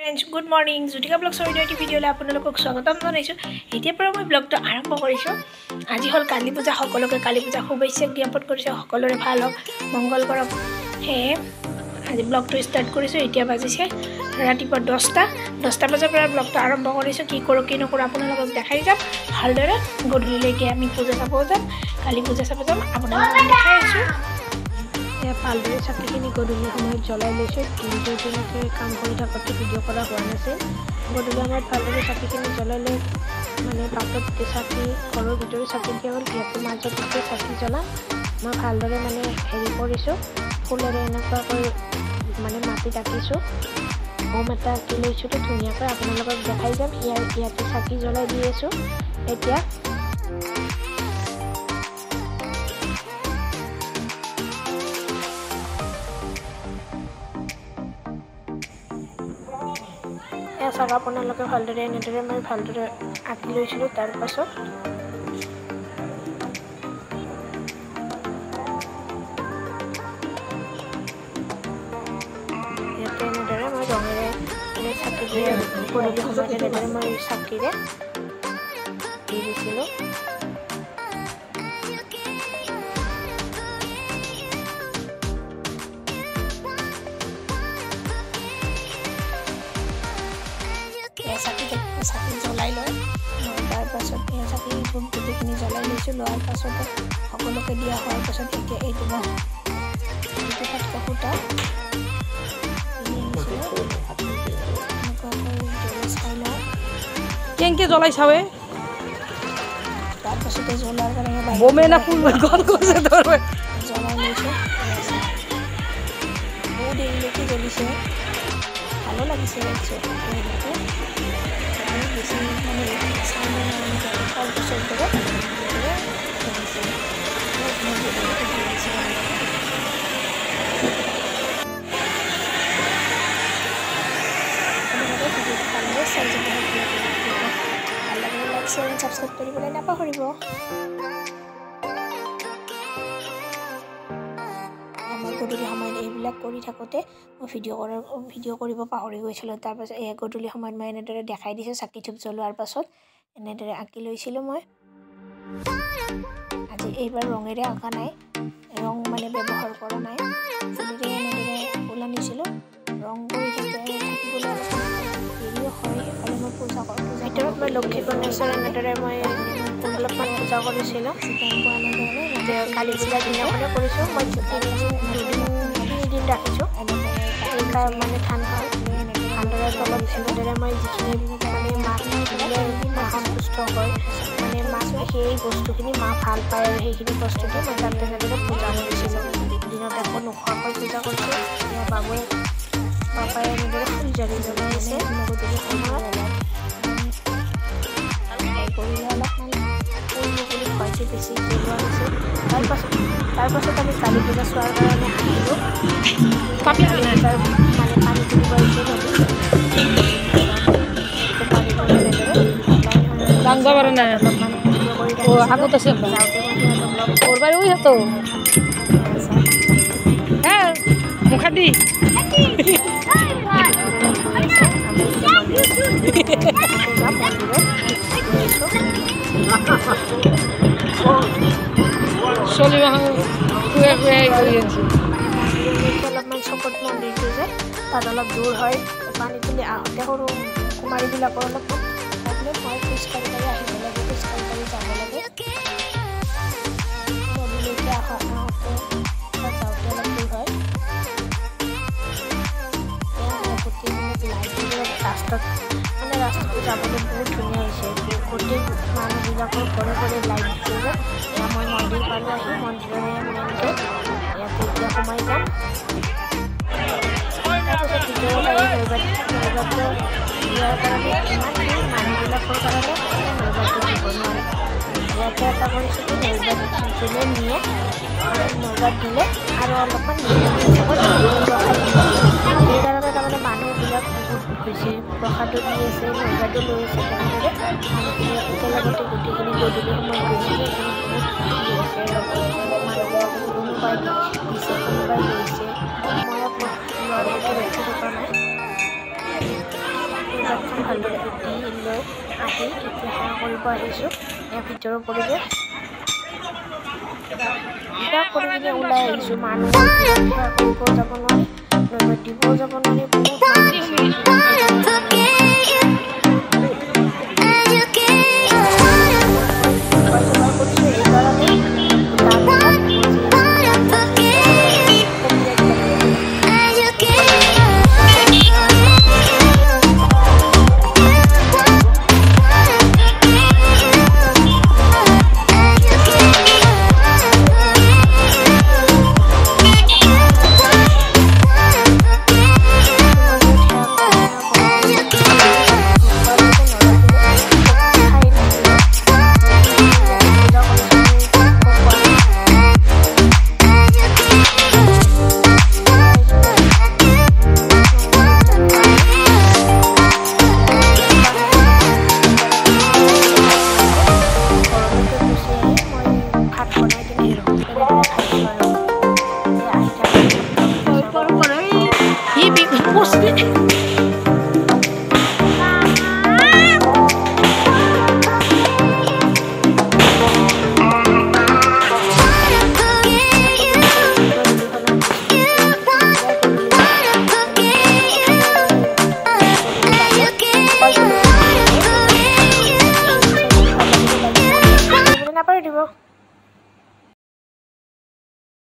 Friends good morning Jyotika blogs video आपलोक स्वागतम जनाइছোঁ एতিয়াৰ পৰা মই ব্লগটো আৰম্ভ কৰিছোঁ আজি হল কালী পূজা সকলোকে কালী পূজা শুভেচ্ছা জ্ঞাপন কৰিছোঁ সকলোৰে ভাল হওক মংগল কৰক হে আজি ব্লগটো স্টাर्ट কৰিছোঁ এতিয়া বাজিছে ৰাতিপুৱা 10টা বজাৰ পৰা ব্লগটো আৰম্ভ কৰিছোঁ কি কৰো কি নকৰো আপোনালোকক দেখাই যাম ভালদৰে গধূলিলৈকে আমি পূজা চাব যাম কালী পূজা চাব যাম আপোনালোকক দেখাই আছোঁ ভালদৰে চাকিখিনি গধূলি সময়ত জ্বলাই লৈছোঁ কিন্তু তেনেকৈ কাম কৰি থাকোঁতে ভিডিঅ' কৰা হোৱা নাছিল গধূলি সময়ত ভালদৰে চাকিখিনি জ্বলাই লৈ মানে পাতত চাকি ঘৰৰ ভিতৰত চাকি দিয়া হ'ল যিহেতু মাজত চাকি জ্বলাম মই ভালদৰে মানে হেৰি কৰিছোঁ ফুলেৰে এনেকুৱাকৈ মানে মাটি ৰাখিছোঁ হোম এটা আঁকি লৈছোঁ তো ধুনীয়াকৈ আপোনালোকক দেখাই যাম ইয়াতে চাকি জ্বলাই দি আছোঁ এতিয়া চাওক আপোনালোকে ভালদৰে এনেদৰে মই ভালদৰে আঁকি লৈছিলোঁ তাৰপাছত ইয়াতে এনেদৰে মই ৰঙেৰে চাকি দিয়ে গধূলি সময়ত এনেদৰে মই চাকিৰে দি দিছিলোঁ চাকি জ্বলাই লয় তাৰপাছত চাকি গোটেইখিনি জ্বলাই লৈছোঁ লোৱাৰ পাছতে সকলোকে দিয়া হোৱাৰ পাছত এতিয়া এইটো সূতা চাই লওঁ কেনেকৈ জ্বলাই চাৱে তাৰপাছতে জ্বলাৰ কাৰণে জ্বলাই লৈছোঁ বহুত দেৰিলৈকে জ্বলিছে ভালো লাগিছে বেছি মানে তাৰপিছত ছাবস্ক্ৰাইব কৰিবলৈ নাপাহৰিব গধূলি সময়ত এইবিলাক কৰি থাকোঁতে মই ভিডিঅ' কৰিব পাহৰি গৈছিলোঁ তাৰপাছত এই গধূলি সময়ত মই এনেদৰে দেখাই দিছোঁ চাকি ধূপ জ্বলোৱাৰ পাছত এনেদৰে আঁকি লৈছিলোঁ মই আজি এইবাৰ ৰঙেৰে আঁকা নাই ৰং মানে ব্যৱহাৰ কৰা নাই ফুলেৰে এনেদৰে ফুল আনিছিলোঁ ৰং কৰি থাকিবলৈ দেৰিও হয় সেইকাৰণে মই পূজা কৰোঁ ভিতৰত মই লক্ষী গণেশৰ এনেদৰে মই অলপমান পূজা কৰিছিলোঁ কালী পূজাৰ দিনাখনে কৰিছোঁ মই তিনিদিন ৰাখিছোঁ মানে ধানদৰে তলত এনেদৰে মই যিখিনি মানে মাক দিলে মা সন্তুষ্ট হয় মানে মাক সেই বস্তুখিনি মা ভাল পায় আৰু সেইখিনি বস্তুটো মই তাত তেনেদৰে পূজা কৰিছিলোঁ দিনত একো নোখোৱাকৈ পূজা কৰিছোঁ পাপাই এনেদৰে ফুল জাৰি জ্বলাই আছে গধূলি সময়ত কৰিলে অলপমান ফুল হয়তো বেছি জ্বলোৱা হৈছিল তাৰপাছত আমি কালী পূজা চোৱাৰ কাৰণে আহিলোঁ মানে পানী তুলিব আহিছোঁ অলপমান চকত মন্দিৰটো যে তাত অলপ দূৰ হয় পানী তুলি আহোঁতে সৰু কুমাৰীবিলাকৰ অলপ মই খোজকাঢ়ি আহিব লাগে খোজকাঢ়ি যাব লাগে নদীলৈকে আহোঁতে যাওঁতে অলপ দূৰ হয় ৰাস্তাত মানে ৰাস্তাটো যাবলৈ বহুত ধুনীয়া হৈছে গোটেই মানুহবিলাকৰ ঘৰে ঘৰে লাইট দিছে যে মই মন্দিৰ পালোঁ আহি মন্দিৰৰে মেইন গেট ইয়াতে এতিয়া সোমাই যাম তাৰপিছত ভিতৰত আহি নৈবাদ্য দিয়াৰ কাৰণে ইমানখিনি মানুহবিলাকৰ কাৰণে নৈবাদ্য দিব নোৱাৰে ইয়াতে এটা কৰিছোঁ কি নৈবাদ্য যোনে নিয়ে নৈবাদ্য দিলে আৰু অলপমান সেইকাৰণে তাৰমানে মানুহবিলাক বহুত বেছি প্ৰসাদো দি আছে নৈবাদ্য লৈ আছে তেনেদৰে মানুহখিনি একেলগতে গোটেইখিনি গধূলি সময়ত গৈছিলে মানুহবিলাকক কোনোবাই দিছে কোনোবাই লৈছে মই লোৱাৰ প্ৰতি লক্ষ্য কৰা নাই প্ৰসাদখন ভালদৰে উঠি লৈ আহি এতিয়া সেৱা কৰিব আহিছোঁ। ইয়াৰ ভিতৰৰ পৰিৱেশ সেৱা কৰি কিনে ওলাই আহিছোঁ। মানুহ সেৱা কৰিবও যাব নোৱাৰি, নৈবেদ্য দিবও যাব নোৱাৰি, বহুত মানুহ